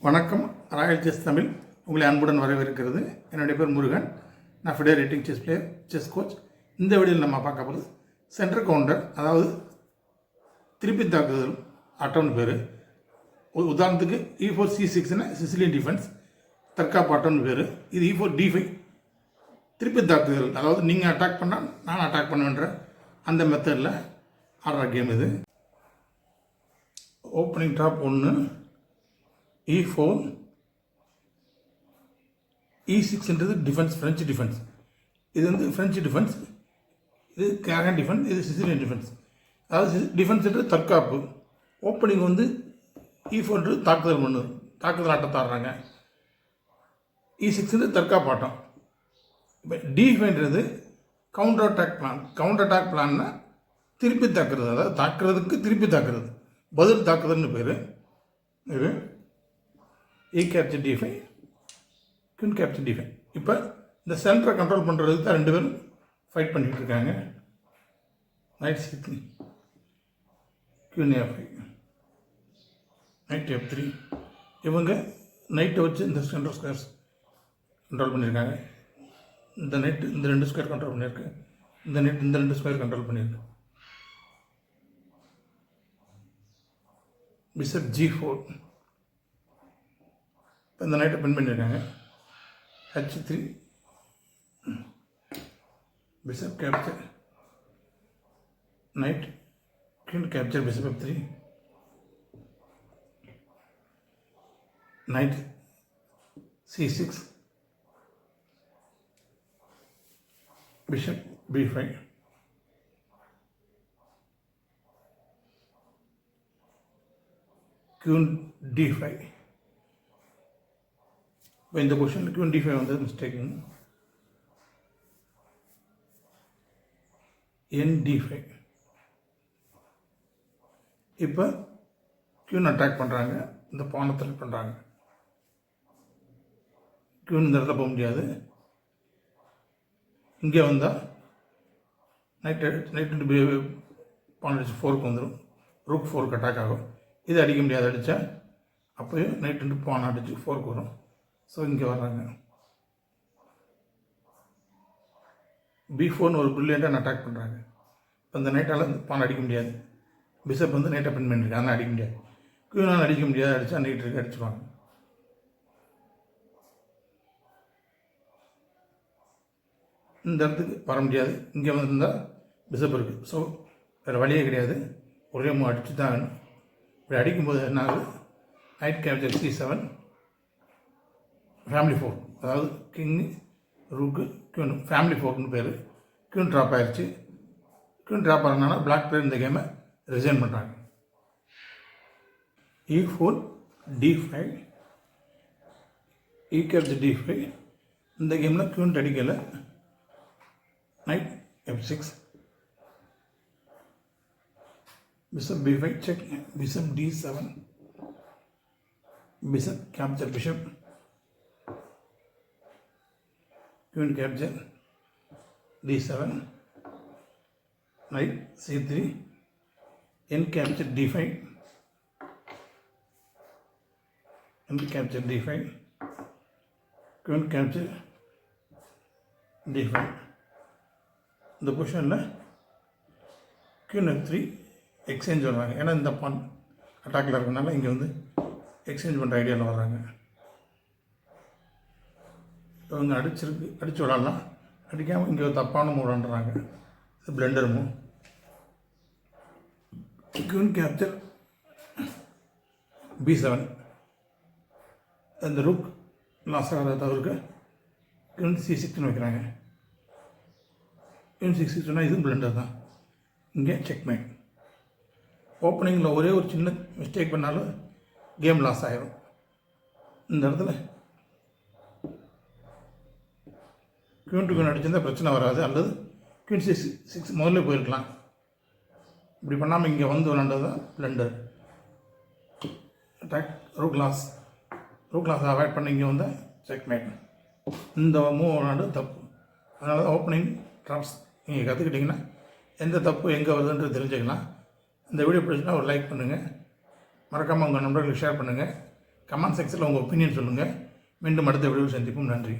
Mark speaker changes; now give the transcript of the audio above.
Speaker 1: வணக்கம். Royal chess Tamil உங்களை அன்புடன் வரவேற்கிறது. என்னுடைய பேர் முருகன். நான் ஃபெடரேட்டிங் செஸ் பிளேயர், செஸ் கோச். இந்த வீடியோவில் நம்ம பார்க்க போகிறது சென்டர் கவுண்டர், அதாவது திருப்பி தாக்குதல் ஆட்டம்னு பேர். உதாரணத்துக்கு E4 C6ன்னு சிசிலியன் டிஃபென்ஸ் தற்காப்பு ஆட்டம்னு பேர். இது E4 D5 திருப்பி தாக்குதல், அதாவது நீங்கள் அட்டாக் பண்ணால் நான் அட்டாக் பண்ணுவேன்ற அந்த மெத்தடில் ஆடுற கேம் இது. ஓப்பனிங் டாப் 1, E4, E6ன்றது டிஃபென்ஸ், ஃப்ரெஞ்சு டிஃபென்ஸ். இது வந்து ஃப்ரெஞ்சு டிஃபென்ஸ், இது கேரன் டிஃபென்ஸ், இது சிசிலியன் டிஃபென்ஸ். அதாவது டிஃபென்ஸ்ன்றது தற்காப்பு. ஓப்பனிங் வந்து E4ன்றது தாக்குதல் பண்ணுது, தாக்குதல் ஆட்டத்தை ஆடுறாங்க. E6ன்றது தற்காப்பு ஆட்டம். இப்போ D5ன்றது counter attack plan. Counter attack பிளான்னா திருப்பி தாக்குறது, அதாவது தாக்குறதுக்கு திருப்பி தாக்குறது, பதில் தாக்குதல்னு பேர். இது E capture D5, Queen capture D5. இப்போ இந்த சென்டரை கண்ட்ரோல் பண்ணுறதுக்கு தான் ரெண்டு பேரும் ஃபைட் பண்ணிகிட்டு இருக்காங்க. Night C3, Queen A5, night F3. இவங்க நைட்டை வச்சு இந்த சென்டர் ஸ்கொயர்ஸ் கண்ட்ரோல் பண்ணியிருக்காங்க. இந்த நைட்டு இந்த ரெண்டு ஸ்கொயர் கண்ட்ரோல் பண்ணியிருக்கு, இந்த நைட் இந்த ரெண்டு ஸ்கொயர் கண்ட்ரோல் பண்ணியிருக்கு. பிஷப் G4, இந்த நைட்டை பின் பண்ணியிருக்காங்க. H3, bishop capture, night queen capture, bishop F3, night C6, bishop B5, queen D5. இப்போ இந்த பொசிஷனில் Queen D5 வந்து மிஸ்டேக்கிங். ND5. இப்போ Queen அட்டாக் பண்ணுறாங்க, இந்த பானை த்ரெட் பண்ணுறாங்க. Queen இந்த இடத்துல போக முடியாது. இங்கே வந்தால் நைட்டு பானை அடிச்சு 4க்கு வந்துடும், ரூக் 4க்கு அட்டாக் ஆகும். இது அடிக்க முடியாது, அடித்தா அப்போயே நைட்டு பானை அடிச்சு 4க்கு வரும். ஸோ இங்கே வர்றாங்க. B4ன்னு ஒரு பிரில்லியண்ட்டாக அட்டாக் பண்ணுறாங்க. இப்போ இந்த நைட்டால் பானை அடிக்க முடியாது. பிஷப் வந்து நைட்டை பின் பண்ணிருக்கு, அதனால் அடிக்க முடியாது. குயினால் அடிக்க முடியாது, அடித்தா நைட் இருக்கு, அடிச்சுவாங்க. இந்த இடத்துக்கு வர முடியாது. இங்கே வந்திருந்தால் பிஷப் இருக்குது. ஸோ வேறு வழியே கிடையாது, ஒரே அடித்து தான் வேணும். இப்படி அடிக்கும்போது என்ன ஆகுது, நைட் கேப்சர் C7, ஃபேமிலி 4, அதாவது கிங் ரூக்கு குயின், ஃபேமிலி 4ன்னு பேர். குயின் ட்ராப் ஆகிடுச்சு. குயின் ட்ராப் ஆகிறதுனால பிளாக் பிளேயர் இந்த கேமை ரிசைன் பண்ணுறாங்க. E4 D5, E capture D5. இந்த கேமில் குயின் அடிக்கலை. Knight F6, bishop B5 check, bishop D7, bishop capture bishop, Queen capture D7, knight C3, N capture D5, N capture D5, Queen capture D5. இந்த பொசிஷனில் Queen F3 exchange வர்றாங்க. ஏன்னா இந்த பான் அட்டாக்கில் இருக்கனால இங்கே வந்து எக்ஸ்சேஞ்ச் பண்ணுற ஐடியாவில் வர்றாங்க. இவங்க அடித்து விளாட்லாம், அடிக்காமல் இங்கே தப்பான மூவ் விளாண்டுறாங்க. இது Blender move. Queen capture B7, இந்த ரூக் லாஸ் ஆகிறத தவிர்க்க குயின் C6ன்னு வைக்கிறாங்க. குயின் C6 சொன்னால் இதுவும் பிளெண்டர் தான். இங்கே செக்மேட். ஓப்பனிங்கில் ஒரே ஒரு சின்ன மிஸ்டேக் பண்ணாலும் கேம் லாஸ் ஆகிடும். இந்த இடத்துல குயின் டு குயின் அடிச்சிருந்தால் பிரச்சனை வராது, அல்லது குயின் C6 முதல்ல போயிருக்கலாம். இப்படி பண்ணாமல் இங்கே வந்து விளாண்டது தான் blunder. Attack rook loss avoid பண்ணி இங்கே வந்தால் செக்மேட். இந்த மூவ் விளாண்டு தப்பு. அதனால தான் ஓப்பனிங் ட்ராப்ஸ் நீங்கள் கற்றுக்கிட்டிங்கன்னா எந்த தப்பு எங்கே வருதுன்றது தெரிஞ்சுக்கலாம். இந்த வீடியோ பிடிச்சினா ஒரு லைக் பண்ணுங்கள், மறக்காமல் உங்கள் நண்பர்களுக்கு ஷேர் பண்ணுங்கள். கமெண்ட் செக்ஷனில் உங்கள் ஒப்பீனியன் சொல்லுங்கள். மீண்டும் அடுத்த வீடியோவில் சந்திப்போம். நன்றி.